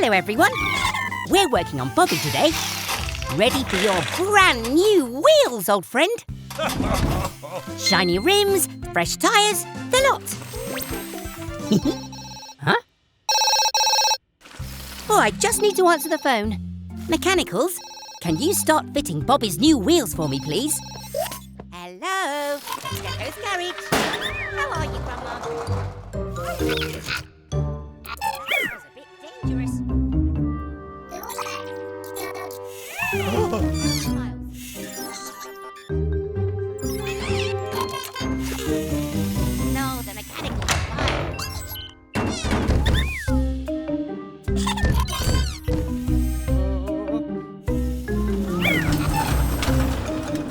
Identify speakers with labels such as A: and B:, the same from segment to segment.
A: Hello, everyone. We're working on Bobby today. Ready for your brand new wheels, old friend. Shiny rims, fresh tyres, the lot. Huh? Oh, I just need to answer the phone. Mechanicals, can you start fitting Bobby's new wheels for me, please? Hello, Gecko's Garage. How are you, Grandma? That was a bit dangerous. No, the mechanical fire.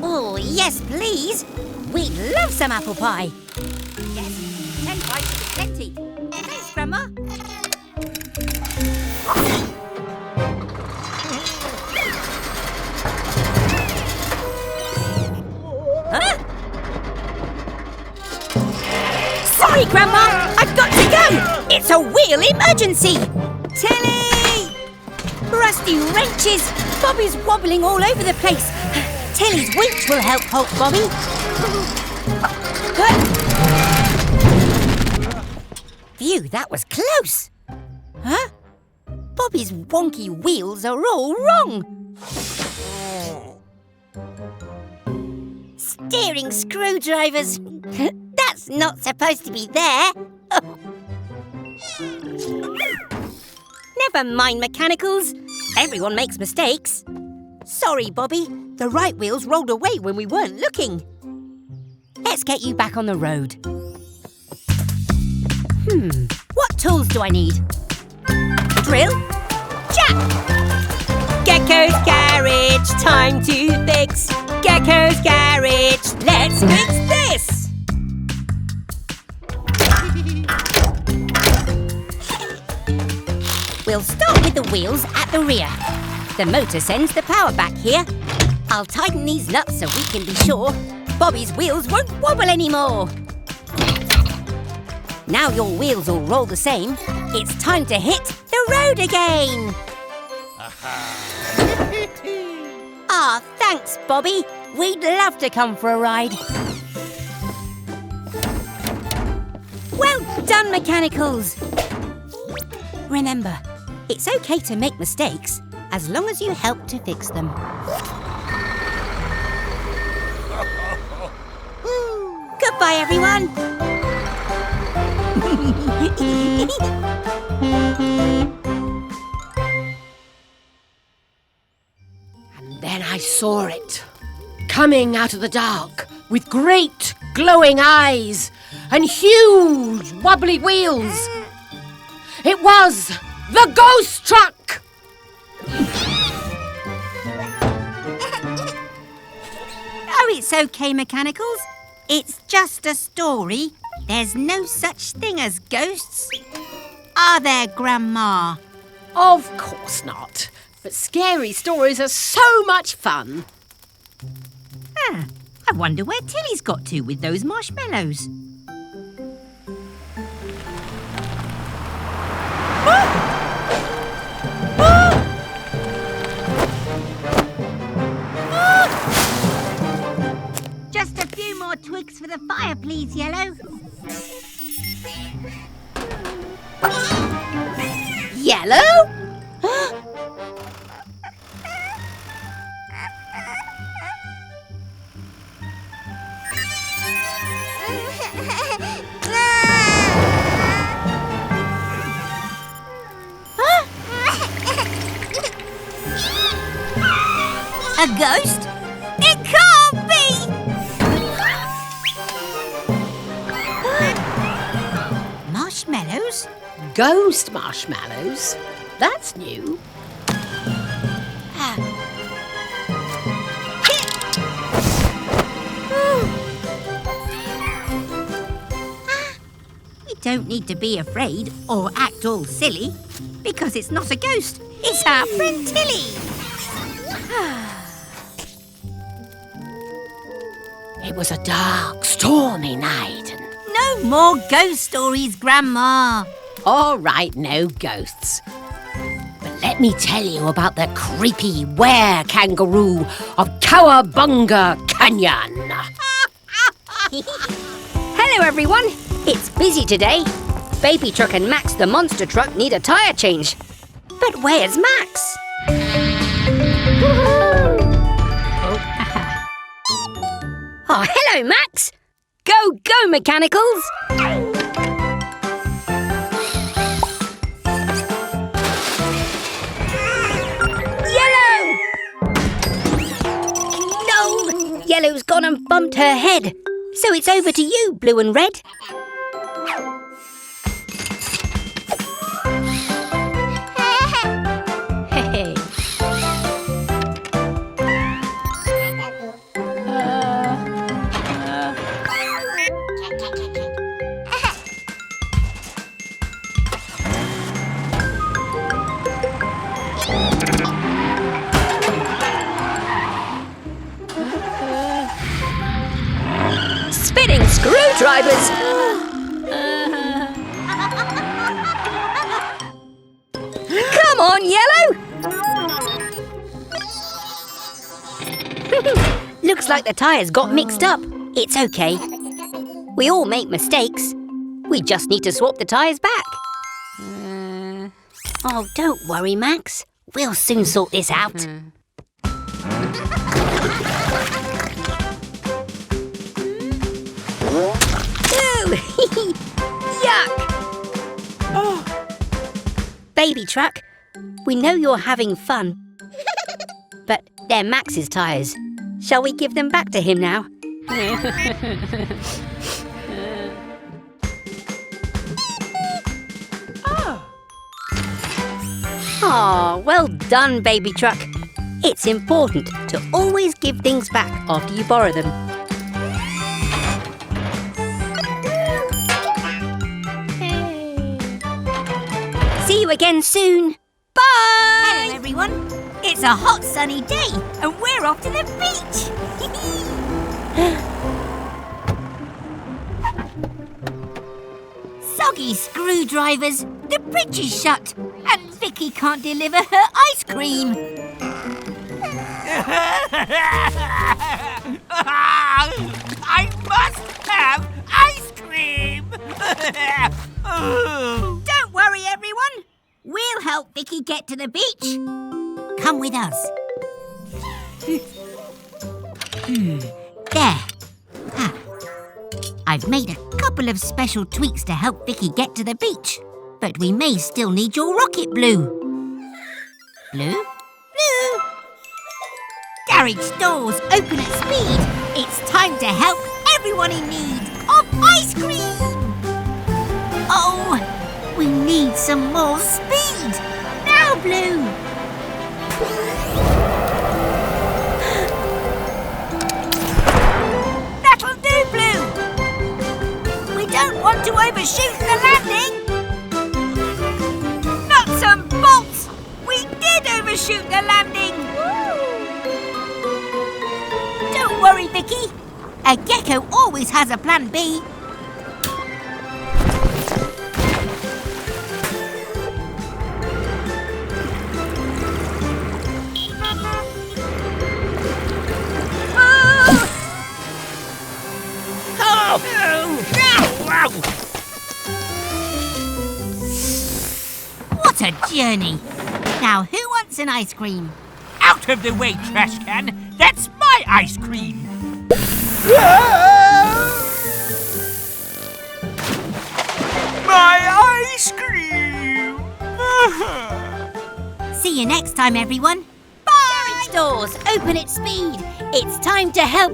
A: Oh, yes, please. We'd love some apple pie. Yes, 10 pies should be plenty. Thanks, Grandma. Huh? Sorry, Grandma. I've got to go. It's a wheel emergency. Tilly! Rusty wrenches. Bobby's wobbling all over the place. Tilly's winch will help hold Bobby. Phew, that was close. Huh? Bobby's wonky wheels are all wrong. Steering screwdrivers. That's not supposed to be there. Never mind, mechanicals. Everyone makes mistakes. Sorry, Bobby. The right wheels rolled away when we weren't looking. Let's get you back on the road. What tools do I need? Drill? Jack! Gecko's Garage, time to fix. Gecko's Garage, let's fix this! We'll start with the wheels at the rear. The motor sends the power back here. I'll tighten these nuts so we can be sure Bobby's wheels won't wobble anymore. Now your wheels all roll the same, it's time to hit the road again. Ah, thanks, Bobby. We'd love to come for a ride. Well done, mechanicals. Remember, it's okay to make mistakes as long as you help to fix them. Goodbye, everyone.
B: And then I saw it, coming out of the dark with great glowing eyes and huge wobbly wheels. It was the ghost truck!
A: Oh, it's okay, mechanicals. It's just a story. There's no such thing as ghosts. Are there, Grandma?
B: Of course not. But scary stories are so much fun.
A: I wonder where Tilly's got to with those marshmallows. Just a few more twigs for the fire, please, Yellow.
B: Yellow?
A: A ghost? It can't be! Marshmallows?
B: Ghost marshmallows? That's new.
A: We don't need to be afraid or act all silly because it's not a ghost. It's our friend Tilly.
B: It was a dark, stormy night and...
A: No more ghost stories, Grandma.
B: All right, no ghosts. But let me tell you about the creepy were-kangaroo of Cowabunga Canyon.
A: Hello, everyone. It's busy today. Baby Truck and Max the monster truck need a tyre change. But where's Max? Oh, hello, Max. Go, go, mechanicals. Yellow! No! Yellow's gone and bumped her head. So it's over to you, Blue and Red. Spinning screwdrivers! Come on, Yellow! Looks like the tyres got mixed up. It's okay. We all make mistakes. We just need to swap the tyres back. Oh, don't worry, Max. We'll soon sort this out. Yuck! Baby Truck, we know you're having fun, but they're Max's tyres. Shall we give them back to him now? Oh, well done, Baby Truck. It's important to always give things back after you borrow them. See you again soon. Bye! Hello, everyone. It's a hot, sunny day, and we're off to the beach. Soggy screwdrivers. The bridge is shut, and Vicky can't deliver her ice cream.
C: I must have ice cream!
A: Don't worry, everyone. We'll help Vicky get to the beach. Come with us. There. Ah. I've made a couple of special tweaks to help Vicky get to the beach. But we may still need your rocket, Blue. Blue? Blue! Garage doors open at speed. It's time to help everyone in need of ice cream. Oh, we need some more speed. Now, Blue. That'll do, Blue. We don't want to overshoot the landing. Nuts and bolts. We did overshoot the landing. Don't worry, Vicky. A gecko always has a plan B. What a journey! Now, who wants an ice cream?
C: Out of the way, trash can! That's my ice cream! My ice cream!
A: See you next time, everyone. Bye! Garage doors open at speed. It's time to help.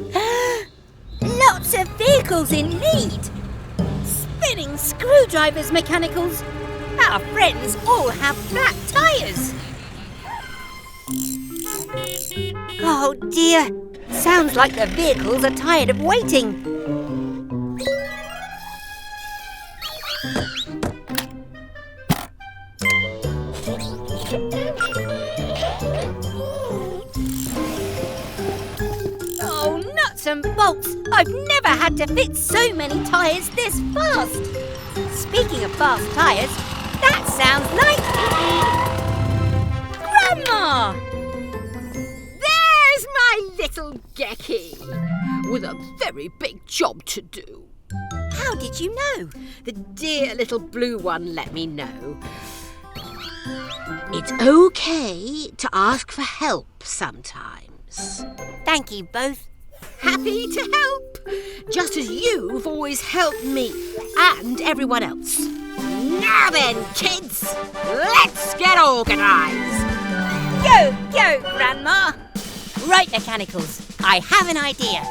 A: Lots of vehicles in need. Spinning screwdrivers, mechanicals. Our friends all have flat tyres. Oh dear. Sounds like the vehicles are tired of waiting. Oh, nuts and bolts! I've never had to fit so many tyres this fast. Speaking of fast tyres, that sounds like... Grandma!
B: There's my little Gecky, with a very big job to do.
A: How did you know?
B: The dear little blue one let me know. It's okay to ask for help sometimes.
A: Thank you both.
B: Happy to help, just as you've always helped me and everyone else. Now then, kids, let's get organised.
A: Go, go, Grandma! Right, Mechanicals, I have an idea.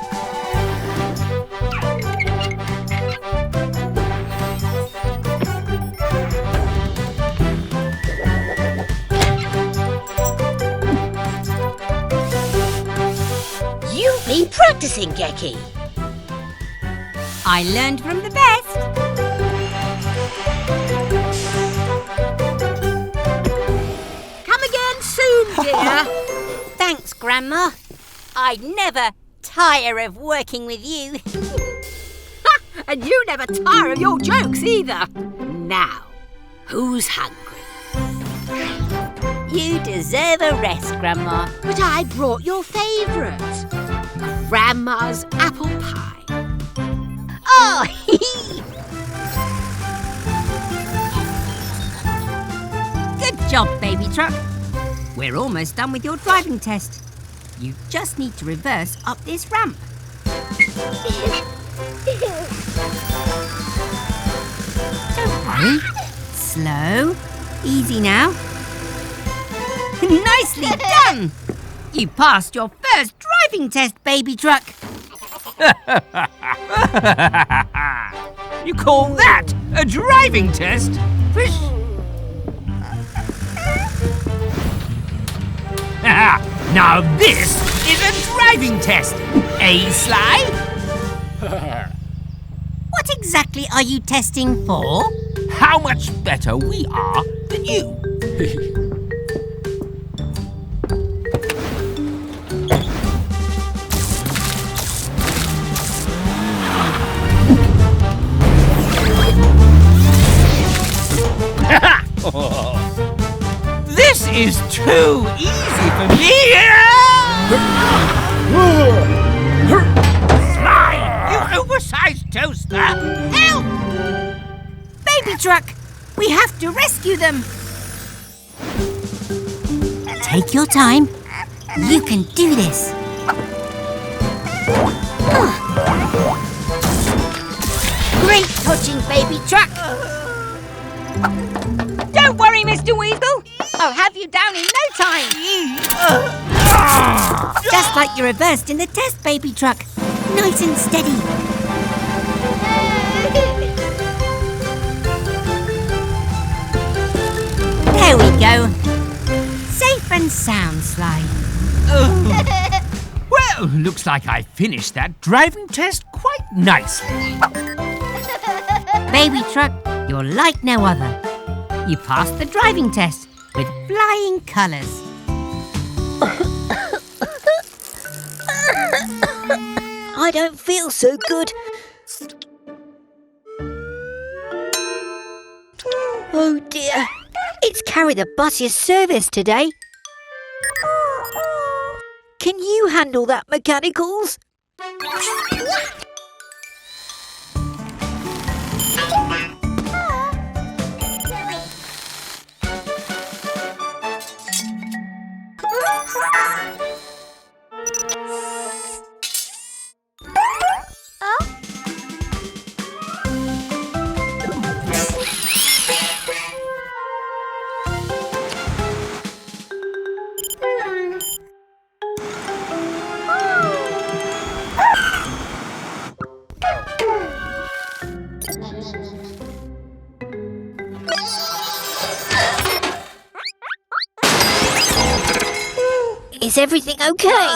B: You've been practising, Gecky.
A: I learned from the best.
B: Come again soon, dear.
A: Thanks, Grandma. I never tire of working with you.
B: And you never tire of your jokes either. Now, who's hungry?
A: You deserve a rest, Grandma.
B: But I brought your favourite, Grandma's apple pie.
A: Oh, Good job, baby truck. We're almost done with your driving test. You just need to reverse up this ramp. Don't worry. Slow. Easy now. Nicely done! You passed your first driving test, baby truck.
C: You call that a driving test? Fish. Now this is a driving test. Sly?
A: What exactly are you testing for?
C: How much better we are than you. This is too easy for me. Sly, you oversized toaster.
A: Help! Baby truck, we have to rescue them. Take your time. You can do this. Great touching, baby truck. Don't worry, Mr. Weasel. I'll have you down in no time. Just like you reversed in the test, baby truck. Nice and steady. There we go. Safe and sound, Sly.
C: Well, looks like I finished that driving test quite nicely.
A: Baby truck, you're like no other. You passed the driving test with flying colours.
D: I don't feel so good. Oh dear, it's carry the bus's service today. Can you handle that, Mechanicals? Is everything okay?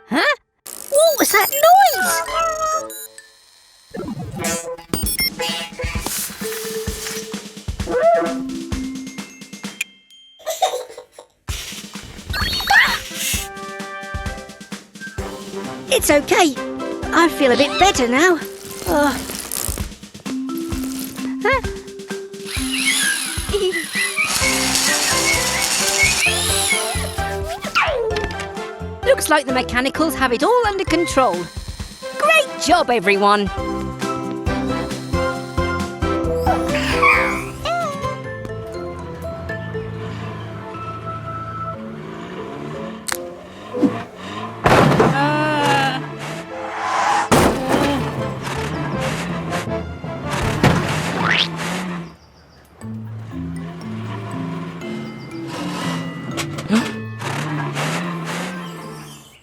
D: Huh? What was that noise? It's okay. I feel a bit better now. Oh. Huh? Looks like the mechanicals have it all under control. Great job, everyone.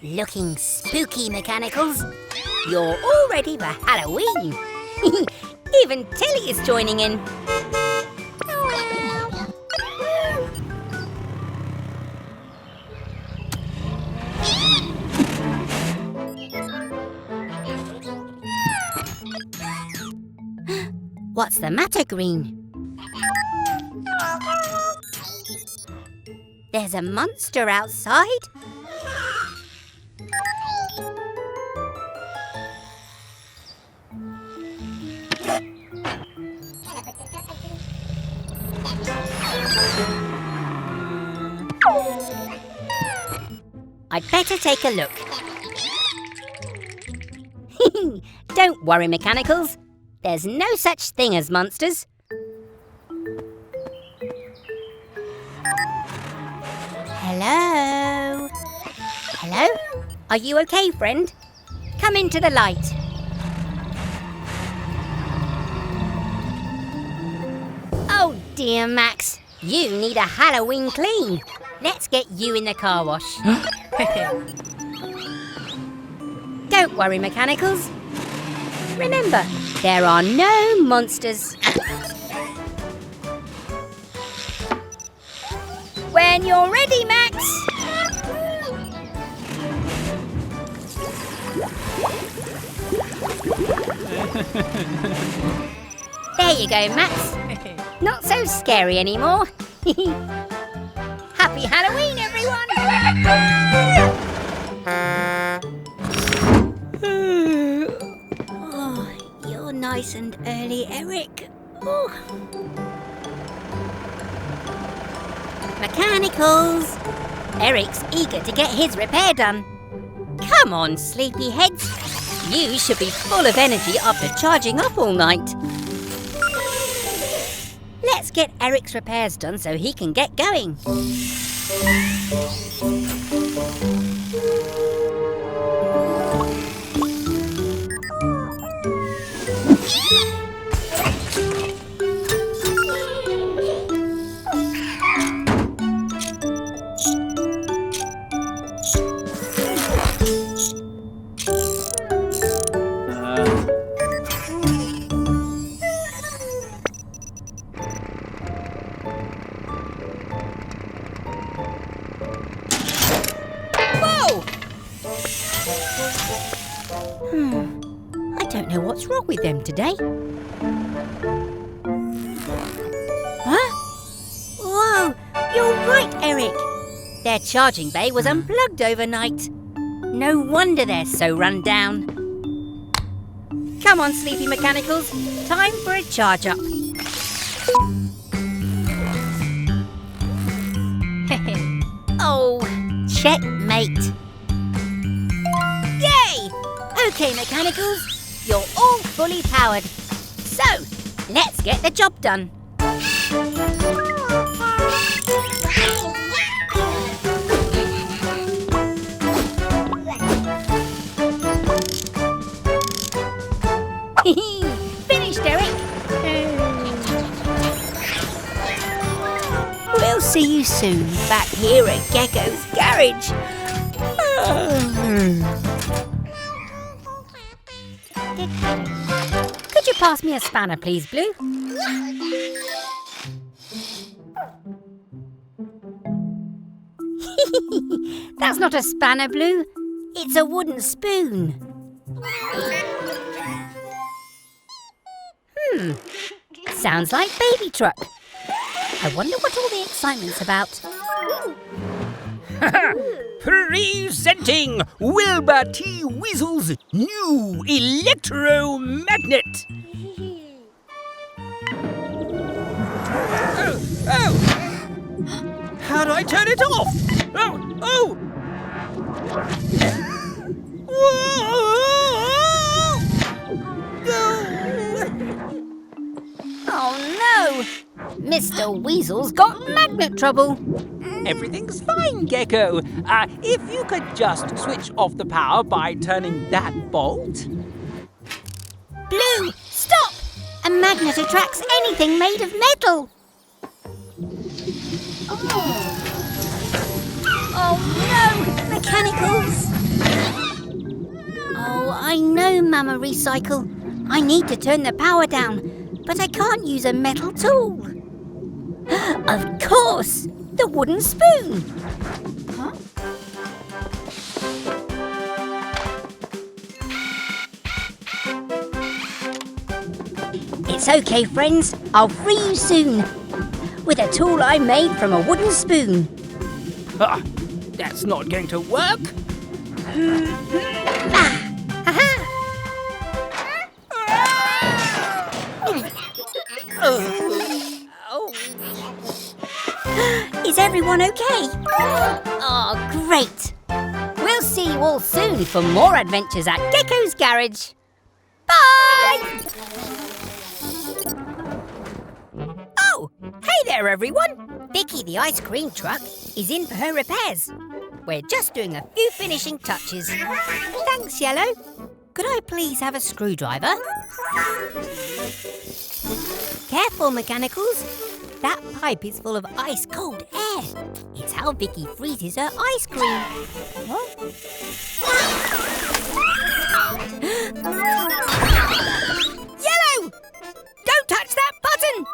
A: Looking spooky, mechanicals. You're all ready for Halloween. Even Tilly is joining in. What's the matter, Green? There's a monster outside? I'd better take a look. Don't worry, mechanicals. There's no such thing as monsters. Hello? Hello? Are you okay, friend? Come into the light. Oh dear, Max. You need a Halloween clean. Let's get you in the car wash. Don't worry, mechanicals. Remember, there are no monsters. When you're ready, Max. There you go, Max. Not so scary anymore. Happy Halloween, everyone! Oh, you're nice and early, Eric. Oh. Mechanicals! Eric's eager to get his repair done. Come on, sleepyheads. You should be full of energy after charging up all night. Let's get Eric's repairs done so he can get going. I don't know what's wrong with them today. Huh? Whoa, you're right, Eric. Their charging bay was unplugged overnight. No wonder they're so run down. Come on, sleepy mechanicals. Time for a charge up. Oh, checkmate. Yay! Okay, mechanicals, you're all fully powered. So, let's get the job done. Finished, Eric. We'll see you soon back here at Gecko's garage. Could you pass me a spanner, please, Blue? That's not a spanner, Blue. It's a wooden spoon. Sounds like baby truck. I wonder what all the excitement's about.
E: Presenting Wilbur T. Weasel's new electromagnet. Oh! How do I turn it off? Oh!
D: Oh no! Mr. Weasel's got magnet trouble.
E: Everything's fine, Gecko. If you could just switch off the power by turning that bolt.
A: Blue, stop! A magnet attracts anything made of metal. Oh no! Mechanicals! Oh, I know, Mama Recycle. I need to turn the power down, but I can't use a metal tool. Of course! The wooden spoon! Huh? It's okay, friends. I'll free you soon. With a tool I made from a wooden spoon.
E: That's not going to work.
A: Is everyone okay? Oh, great! We'll see you all soon for more adventures at Gecko's Garage. Bye! Oh, hey there, everyone! Vicky, the ice cream truck, is in for her repairs. We're just doing a few finishing touches. Thanks, Yellow. Could I please have a screwdriver? Careful, Mechanicals. That pipe is full of ice-cold air. It's how Vicky freezes her ice cream. What? Yellow! Don't touch that button!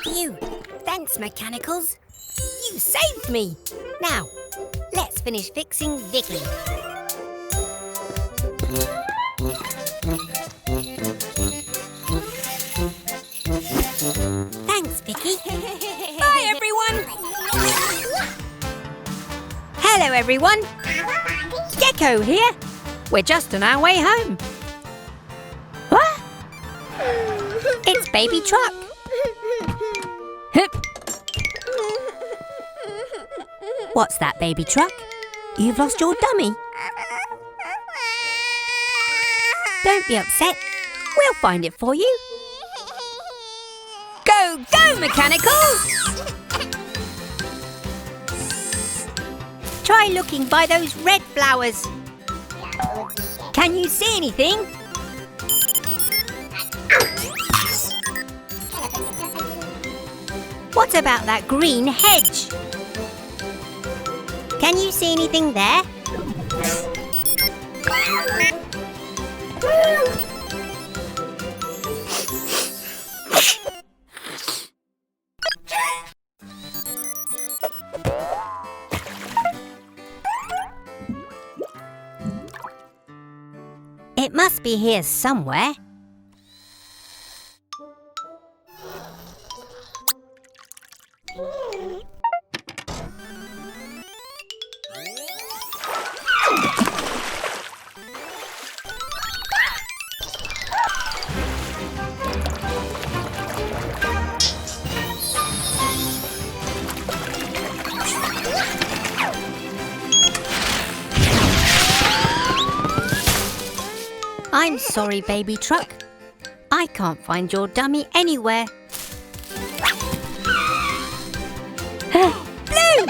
A: Phew! Thanks, Mechanicals. You saved me. Now, let's finish fixing Vicky. Thanks, Vicky. Bye, everyone. Hello, everyone. Gecko here. We're just on our way home. What? It's Baby Truck. Hup. What's that, Baby Truck? You've lost your dummy. Don't be upset. We'll find it for you. Go, go, Mechanicals! Try looking by those red flowers. Can you see anything? What about that green hedge? Can you see anything there? It must be here somewhere. I'm sorry, baby truck. I can't find your dummy anywhere. Blue!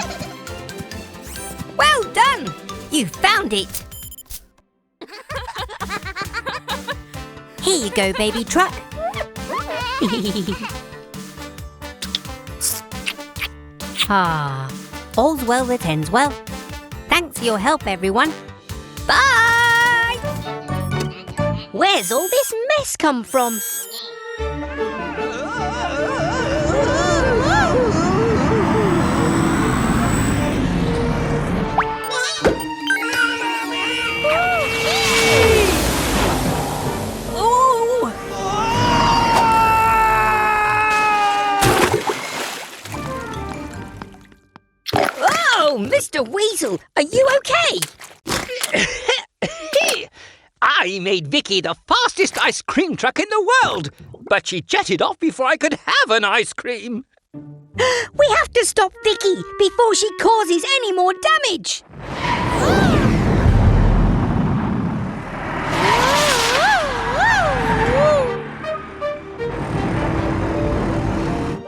A: Well done! You found it. Here you go, baby truck. All's well that ends well. Thanks for your help, everyone. Bye! Where's all this mess come from? Oh, Mr. Weasel, are you okay?
E: I made Vicky the fastest ice cream truck in the world, but she jetted off before I could have an ice cream.
A: We have to stop Vicky before she causes any more damage.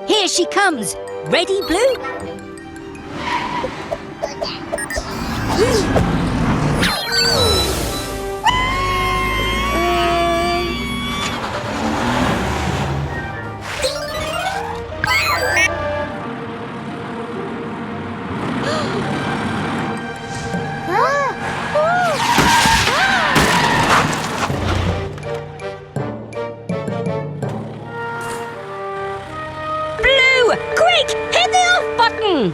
A: Here she comes. Ready, Blue? Blue, quick, hit the off button.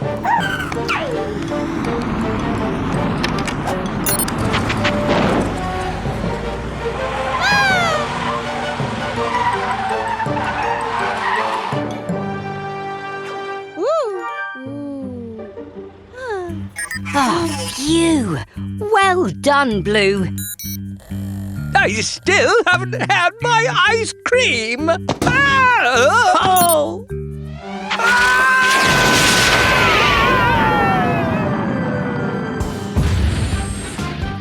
A: Oh, phew! Well done, Blue.
E: I still haven't had my ice cream. Oh!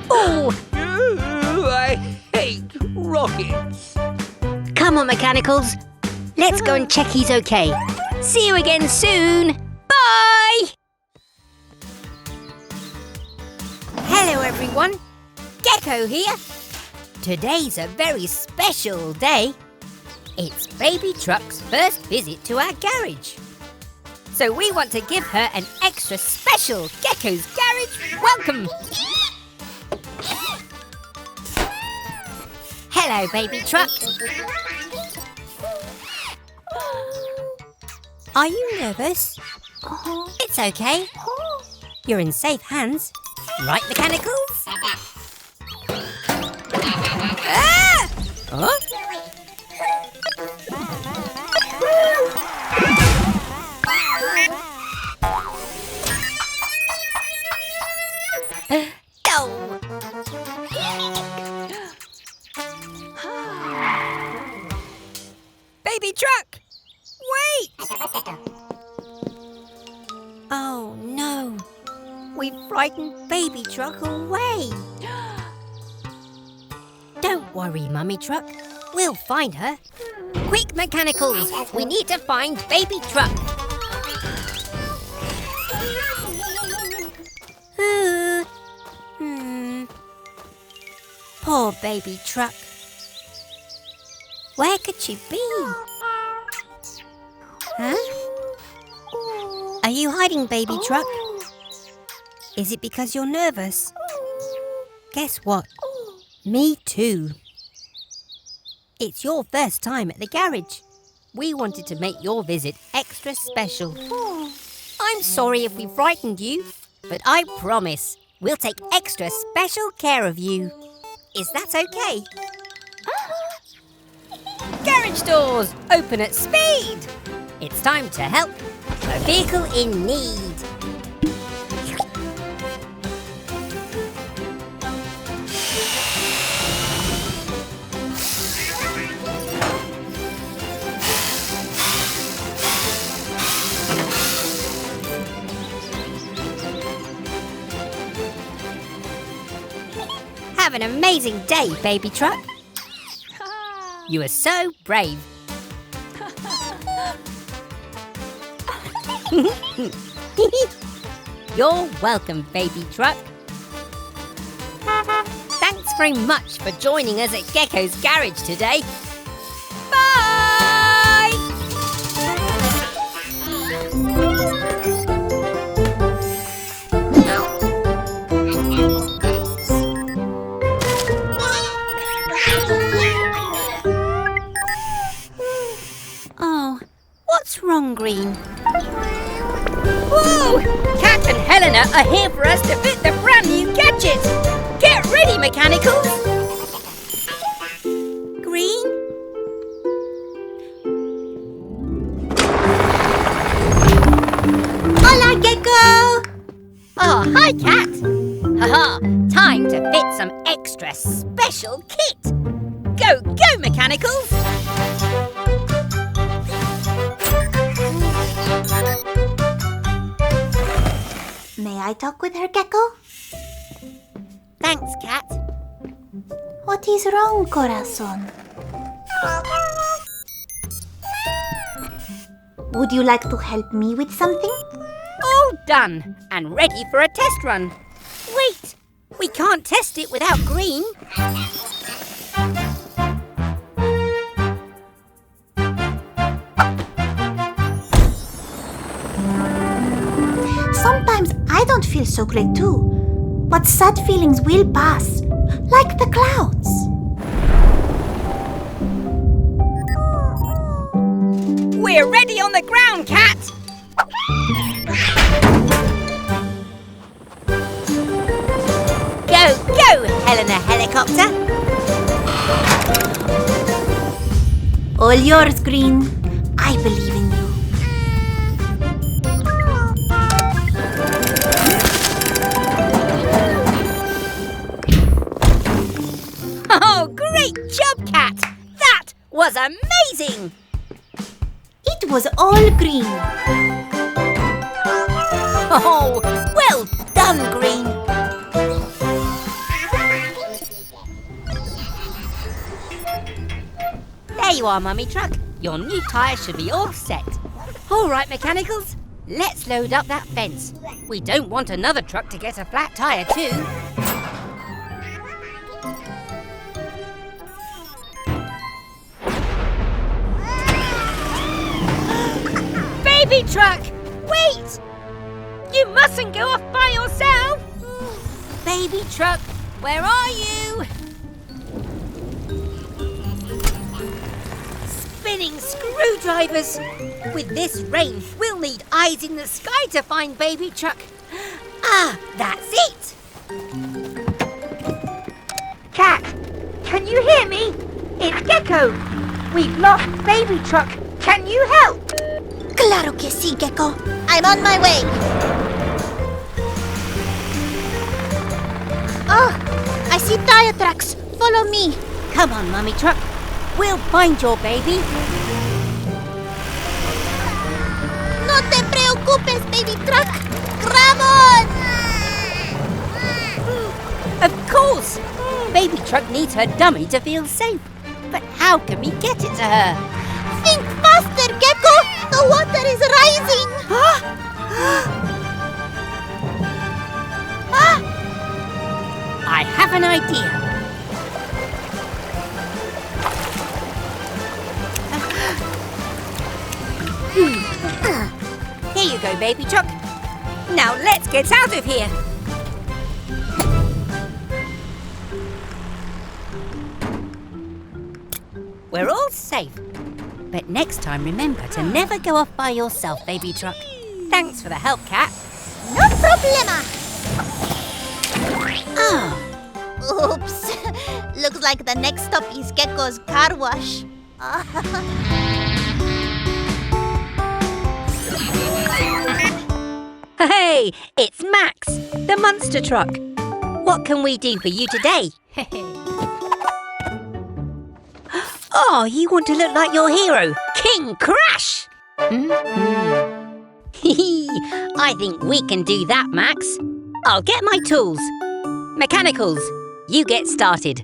A: Oh,
E: I hate rockets.
A: come on, Mechanicals. Let's go and check he's okay. See you again soon. Bye! Hello, everyone. Gecko here. Today's a very special day. It's Baby Truck's first visit to our garage. So we want to give her an extra special Gecko's Garage welcome. Hello, Baby Truck. Are you nervous? It's okay. You're in safe hands. Right, Mechanicals? Ah! Huh? Oh. Baby Truck! Wait! Oh no! We frightened Baby Truck away. Don't worry, Mummy Truck. We'll find her. Quick, Mechanicals! We need to find Baby Truck. Poor Baby Truck. Where could she be? Huh? Are you hiding, Baby Truck? Is it because you're nervous? Guess what? Me too. It's your first time at the garage. We wanted to make your visit extra special. I'm sorry if we frightened you, but I promise we'll take extra special care of you. Is that okay? Garage doors open at speed. It's time to help a vehicle in need. Have an amazing day, Baby Truck. You are so brave. You're welcome, baby truck. Thanks very much for joining us at Gecko's garage today. Bye! Oh, what's wrong, Green? Whoa! Cat and Helena are here for us to fit the brand new gadget. Get ready, Mechanicals! Green? Hola, Gecko! Oh, hi, Cat! Haha, time to fit some extra special kit! Go, go, Mechanicals!
F: May I talk with her, Gecko?
A: Thanks, Cat.
F: What is wrong, Corazon? Would you like to help me with something?
A: All done and ready for a test run. Wait, we can't test it without Green.
F: Sometimes I don't feel so great too, but sad feelings will pass, like the clouds.
A: We're ready on the ground, Cat. Go, go, Helena Helicopter.
F: All yours, Green. I believe in you.
A: Oh, great job, Cat. That was amazing.
F: It was all green.
A: Oh, well done, Green. There you are, Mummy Truck. Your new tyre should be all set. All right, Mechanicals, let's load up that fence. We don't want another truck to get a flat tyre too. Baby Truck, wait! You mustn't go off by yourself! Baby Truck, where are you? Spinning screwdrivers! With this rain, we'll need eyes in the sky to find Baby Truck. Ah, that's it! Cat, can you hear me? It's Gecko. We've lost Baby Truck. Can you help?
F: Claro que sí, Gecko. I'm on my way. Oh, I see tire tracks. Follow me.
A: Come on, Mummy Truck. We'll find your baby.
F: No te preocupes, baby truck. Grab on.
A: Of course! Baby Truck needs her dummy to feel safe. But how can we get it to her?
F: Think faster, Gecko. The water is rising.
A: I have an idea. Here you go, Baby Truck. Now let's get out of here. We're all safe. But next time, remember to never go off by yourself, Baby Truck. Thanks for the help, Cat.
F: No problema.
A: Oh,
F: Oops. Looks like the next stop is Gecko's car wash.
A: hey, it's Max, the monster truck. What can we do for you today? Oh, you want to look like your hero, King Crash! I think we can do that, Max. I'll get my tools. Mechanicals, you get started.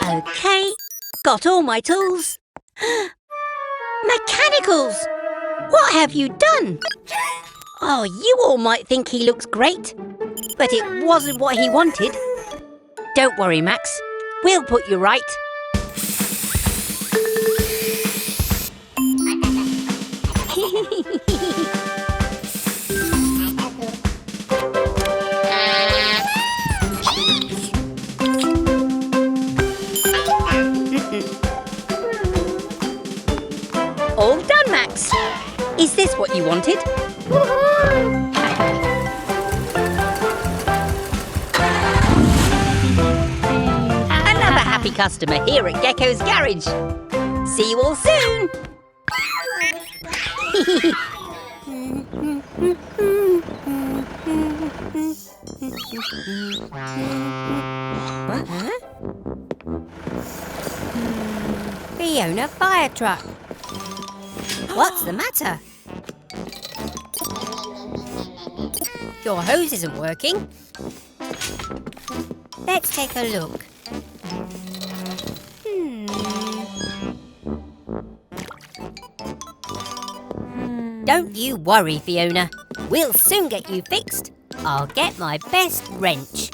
A: Okay, got all my tools. Mechanicals! What have you done? Oh, you all might think he looks great, but it wasn't what he wanted. Don't worry, Max. We'll put you right. All done, Max. Is this what you wanted? Another happy customer here at Gecko's Garage. See you all soon. Fiona fire truck. What's the matter? Your hose isn't working. Let's take a look. Don't you worry, Fiona. We'll soon get you fixed. I'll get my best wrench.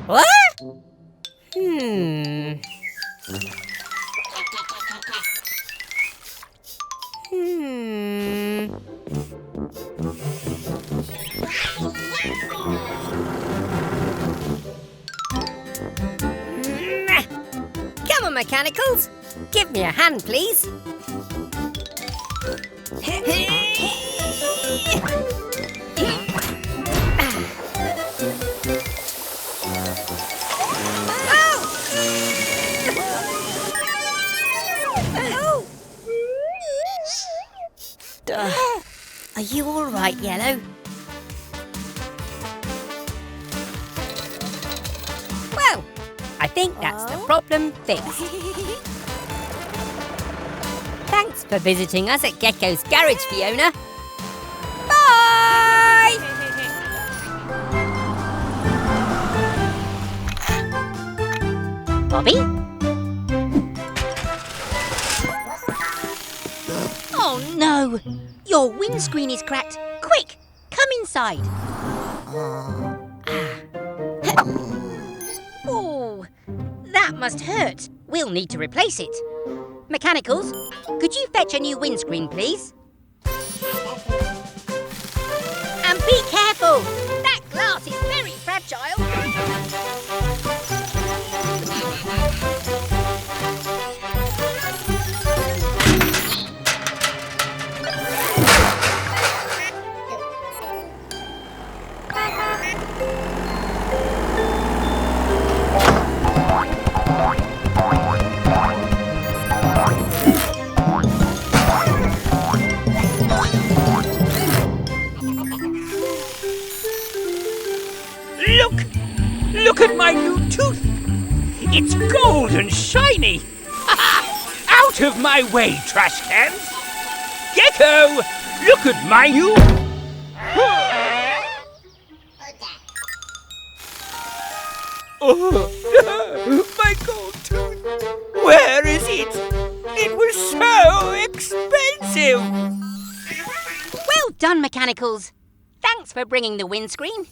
A: What? Come on, Mechanicals. Give me a hand, please. Are you all right, Yellow? Well, I think that's the problem fixed. Thanks for visiting us at Gecko's Garage, Fiona. Bye! Bobby? Oh no! Your windscreen is cracked. Quick, come inside. Oh, that must hurt. We'll need to replace it. Mechanicals, could you fetch a new windscreen, please? And be careful! That glass is very fragile.
C: Look at my new tooth! It's gold and shiny! Out of my way, trash cans! Gecko! Look at my new... Oh, my gold tooth! Where is it? It was so expensive!
A: Well done, Mechanicals. Thanks for bringing the windscreen.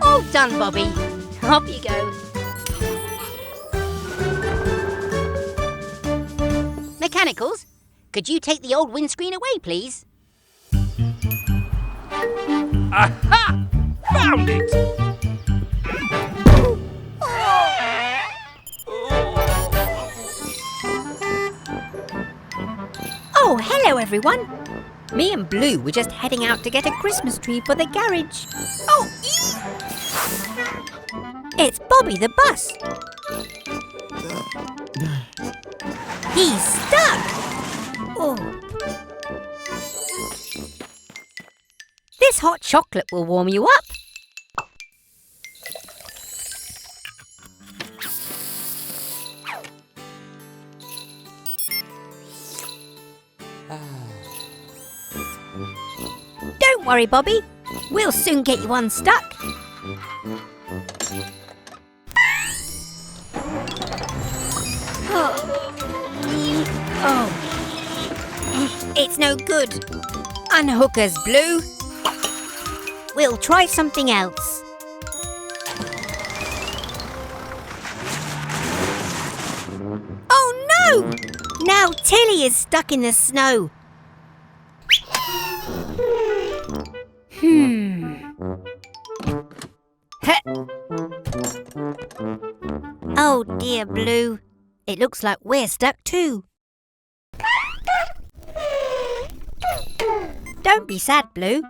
D: All done, Bobby. Off you go.
A: Mechanicals, could you take the old windscreen away, please?
C: Aha! Found it!
A: Oh, hello, everyone. Me and Blue were just heading out to get a Christmas tree for the garage. Oh, it's Bobby the bus. He's stuck. Oh. This hot chocolate will warm you up. Don't worry, Bobby. We'll soon get you unstuck. Oh. It's no good. Unhook us, Blue. We'll try something else. Oh no! Now Tilly is stuck in the snow. Oh dear, Blue. It looks like we're stuck too. Don't be sad, Blue.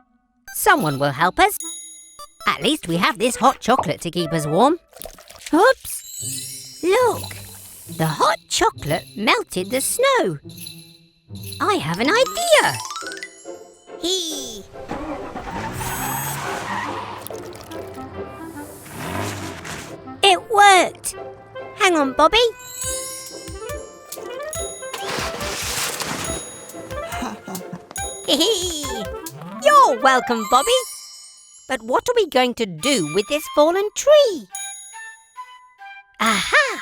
A: Someone will help us. At least we have this hot chocolate to keep us warm. Oops! Look! The hot chocolate melted the snow. I have an idea. Hee! It worked! Hang on, Bobby. You're welcome, Bobby. But what are we going to do with this fallen tree? Aha!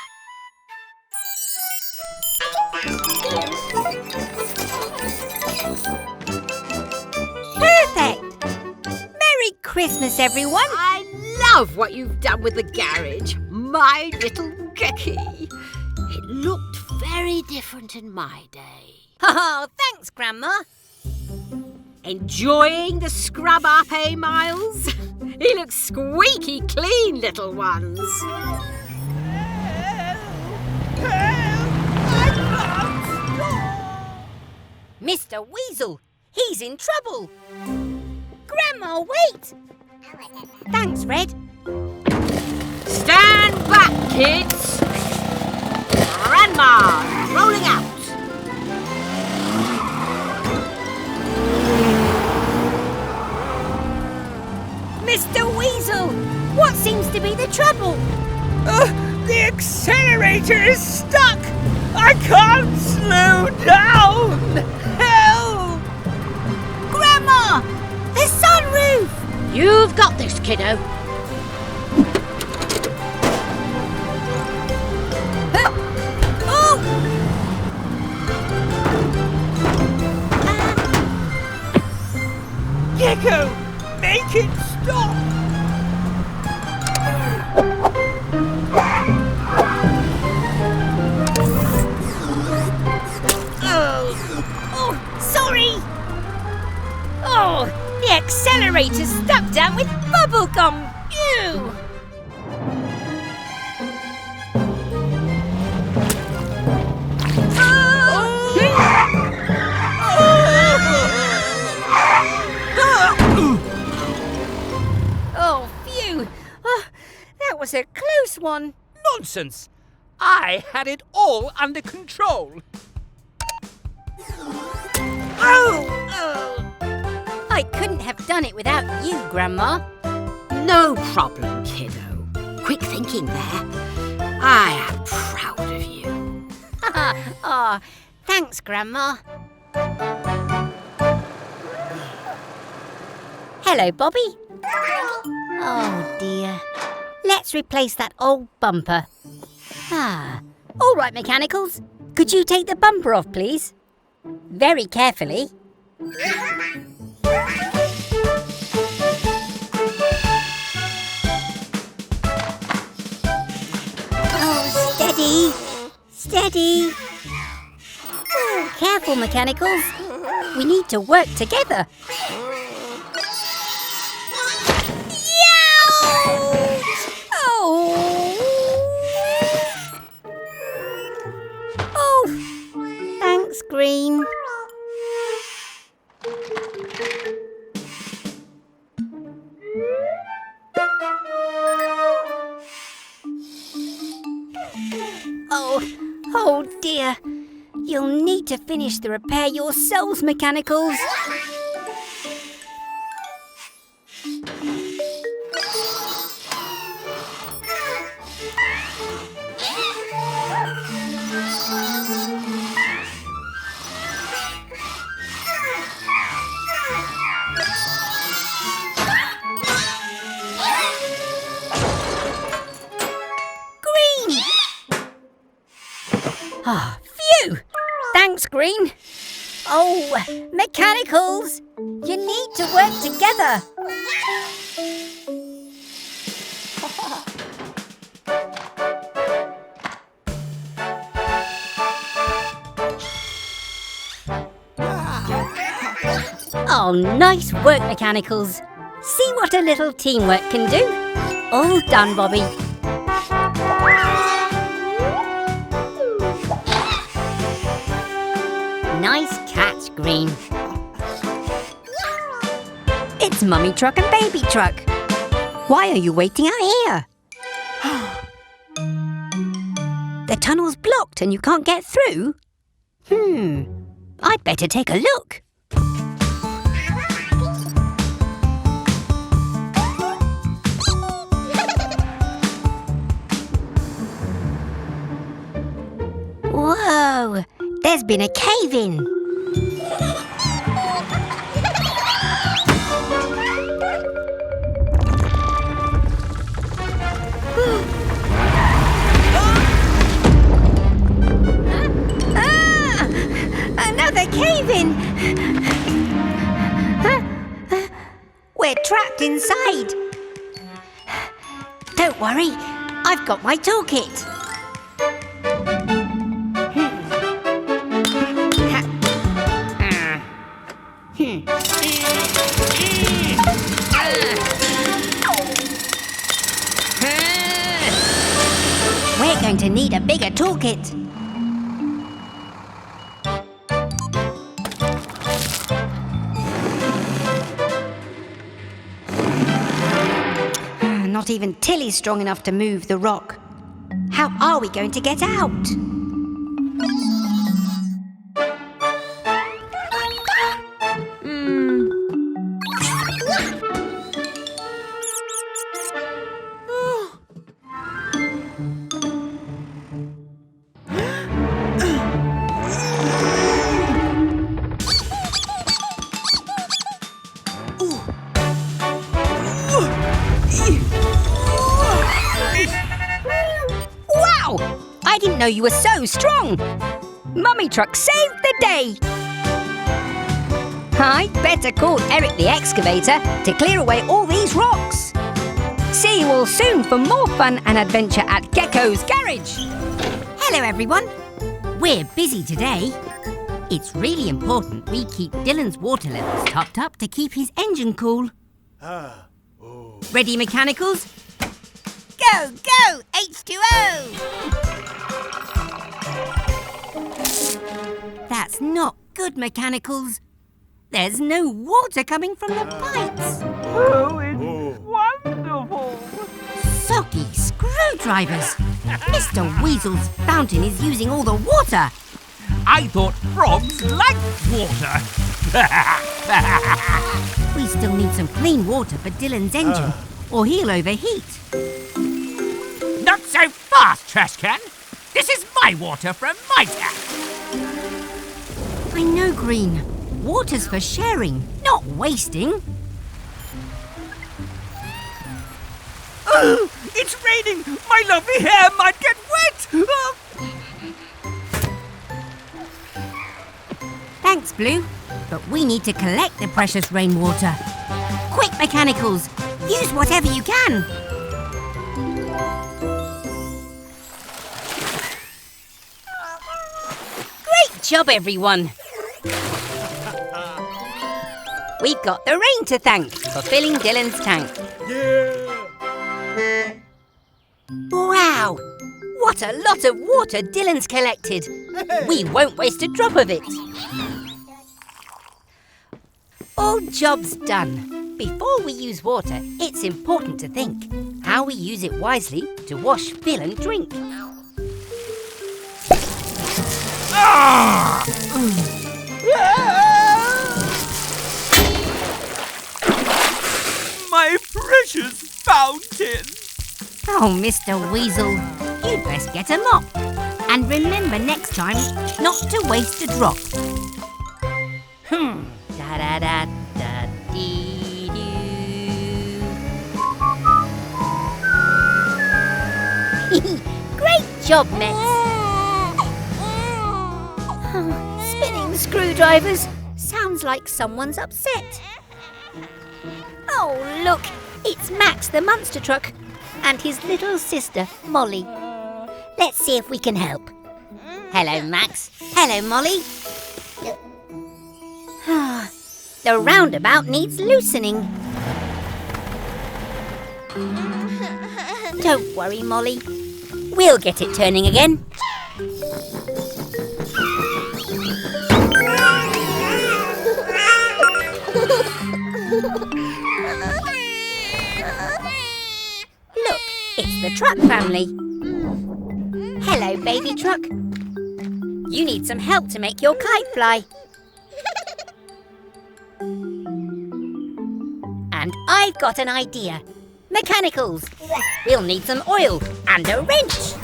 A: Perfect! Merry Christmas, everyone!
B: I love what you've done with the garage, my little Gecky. It looked very different in my day.
A: Oh, thanks, Grandma.
B: Enjoying the scrub up, eh, Miles? He looks squeaky clean, little ones.
A: Mr. Weasel, he's in trouble. Grandma, wait! Thanks, Red.
B: Stand back, kids. Grandma's rolling out.
A: Mr. Weasel, what seems to be the trouble?
C: The accelerator is stuck! I can't slow down! Help!
A: Grandma, the sunroof!
B: You've got this, kiddo.
A: Oh!
C: Gecko, make it stop!
A: Oh, sorry! Oh, the accelerator's stuck down with bubble gum! Ew! Oh, phew! Oh, that was a close one.
C: Nonsense! I had it all under control.
A: Oh! I couldn't have done it without you, Grandma.
B: No problem, kiddo. Quick thinking there. I am proud of you.
A: Oh, thanks, Grandma. Hello, Bobby. Oh, dear. Let's replace that old bumper. All right, Mechanicals. Could you take the bumper off, please? Very carefully. Mechanicals. We need to work together. Youch! Oh, thanks, Green. Oh dear. You'll need to finish the repair yourselves, Mechanicals. Green! Ah, phew! Thanks, Green. Oh, Mechanicals, you need to work together. Oh, nice work, Mechanicals. See what a little teamwork can do. All done, Bobby. Nice catch, Green. It's Mummy Truck and Baby Truck. Why are you waiting out here? The tunnel's blocked and you can't get through? I'd better take a look. Whoa! There's been a cave-in. Another cave-in. We're trapped inside. Don't worry, I've got my toolkit. We're going to need a bigger toolkit. Not even Tilly's strong enough to move the rock. How are we going to get out? I didn't know you were so strong. Mummy Truck saved the day. I'd better call Eric the excavator to clear away all these rocks. See you all soon for more fun and adventure at Gecko's Garage. Hello, everyone. We're busy today. It's really important we keep Dylan's water levels topped up to keep his engine cool. Ready, Mechanicals? Go, go, H2O! That's not good, Mechanicals. There's no water coming from the pipes.
C: Oh, it's wonderful!
A: Soggy screwdrivers! Mr. Weasel's fountain is using all the water.
C: I thought frogs liked water.
A: We still need some clean water for Dylan's engine, or he'll overheat.
C: Not so fast, trash can. This is my water from my tap.
A: I know, Green. Water's for sharing, not wasting.
C: Oh, it's raining. My lovely hair might get wet. Oh.
A: Thanks, Blue. But we need to collect the precious rainwater. Quick, Mechanicals! Use whatever you can. Great job, everyone. We've got the rain to thank for filling Dylan's tank. Wow! What a lot of water Dylan's collected. We won't waste a drop of it. All jobs done. Before we use water, it's important to think how we use it wisely to wash, fill and drink.
C: My precious fountain!
A: Oh, Mr. Weasel, you'd best get a mop. And remember next time not to waste a drop. Da-da-da-da-dee-doo. Great job, Max. Spinning screwdrivers. Sounds like someone's upset. Oh, look, it's Max the monster truck and his little sister, Molly. Let's see if we can help. Hello, Max. Hello, Molly. The roundabout needs loosening. Don't worry, Molly. We'll get it turning again. Look, it's the truck family. Hello, baby truck. You need some help to make your kite fly. And I've got an idea. Mechanicals. We'll need some oil and a wrench.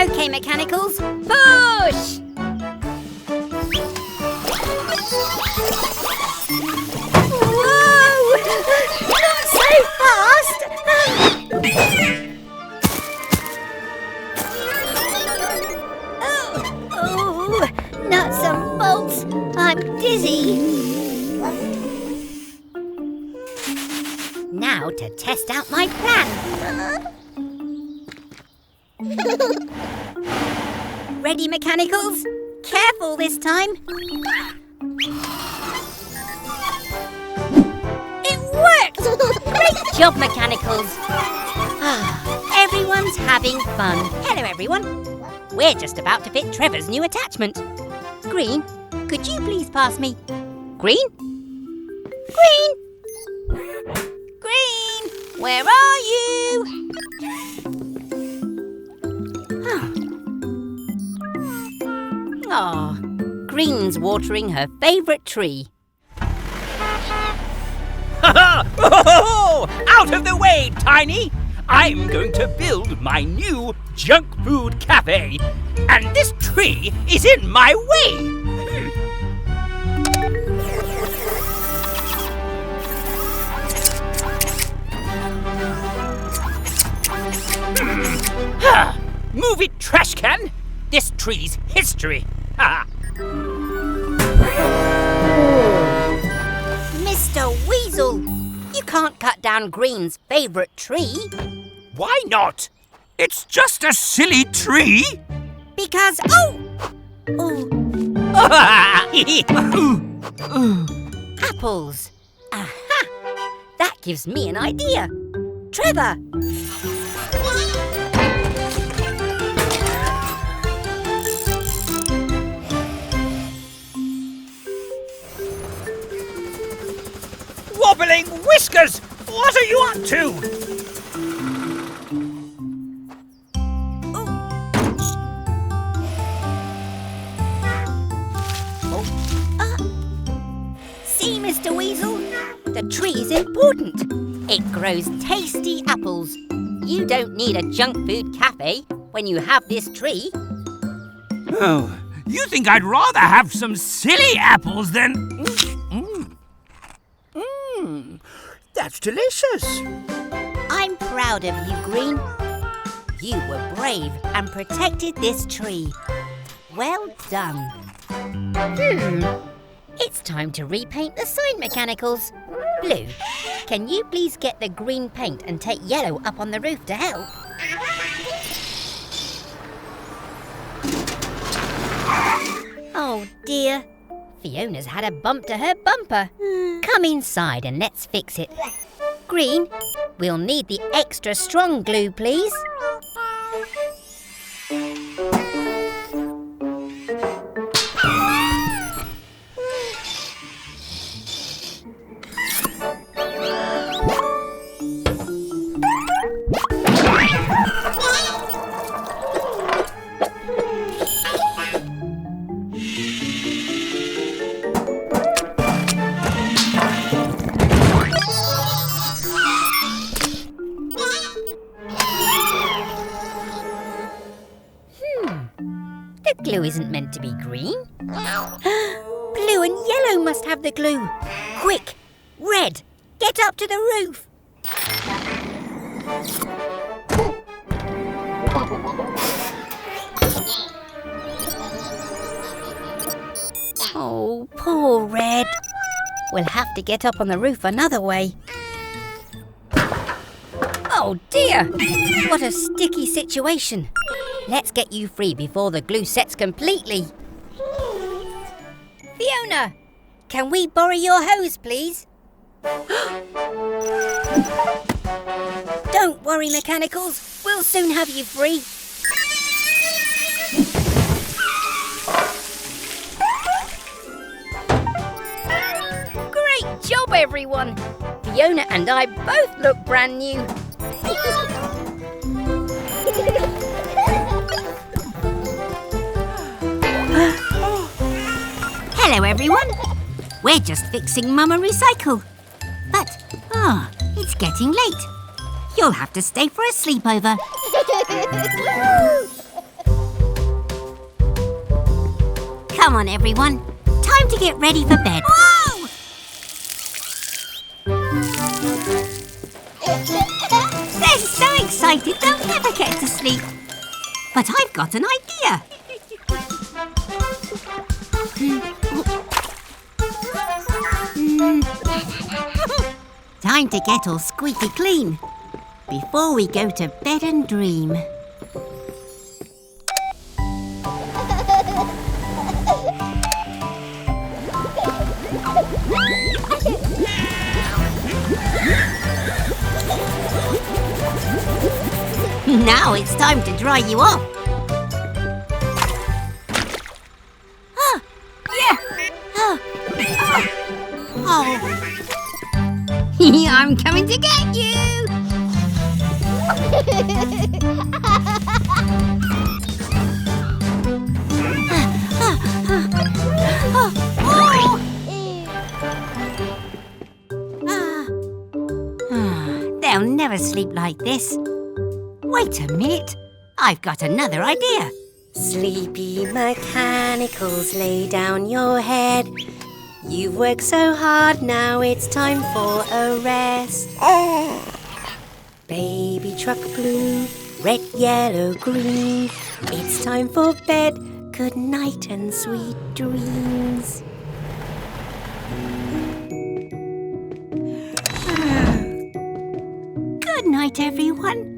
A: Okay, mechanicals, push! Whoa! Not so fast! Oh, nuts and bolts. I'm dizzy. Now to test out my plan. Ready, mechanicals? Careful this time. It worked! Great job, mechanicals. Everyone's having fun. Hello, everyone. We're just about to fit Trevor's new attachment. Green, could you please pass me? Green? Green? Green, where are you? Oh, Green's watering her favourite tree.
C: Out of the way, Tiny! I'm going to build my new junk food cafe, and this tree is in my way. Move it, trash can! This tree's history.
A: Mr. Weasel, you can't cut down Green's favourite tree.
C: Why not? It's just a silly tree.
A: Because, apples. Aha! That gives me an idea. Trevor!
C: Wobbling whiskers! What are you up to?
A: See, Mr. Weasel? The tree's important. It grows tasty apples. You don't need a junk food cafe when you have this tree.
C: Oh, you think I'd rather have some silly apples than... That's delicious.
A: I'm proud of you, Green. You were brave and protected this tree. Well done. It's time to repaint the sign, mechanicals. Blue, can you please get the green paint and take yellow up on the roof to help? Oh dear. Fiona's had a bump to her bumper. Come inside and let's fix it. Green, we'll need the extra strong glue, please. The glue isn't meant to be green. Blue and yellow must have the glue. Quick, red, get up to the roof. Oh, poor Red. We'll have to get up on the roof another way. Oh dear! What a sticky situation. Let's get you free before the glue sets completely. Fiona, can we borrow your hose, please? Don't worry, Mechanicals. We'll soon have you free. Great job, everyone. Fiona and I both look brand new. Hello, everyone. We're just fixing Mama Recycle. But, it's getting late. You'll have to stay for a sleepover. Come on, everyone. Time to get ready for bed. Whoa! They're so excited they'll never get to sleep. But I've got an idea. Time to get all squeaky clean before we go to bed and dream. Now it's time to dry you off. I'm coming to get you! They'll never sleep like this. Wait a minute. I've got another idea. Sleepy Mechanicals, lay down your head. You've worked so hard, now it's time for a rest. Baby truck blue, red, yellow, green. It's time for bed, good night and sweet dreams. Good night, everyone.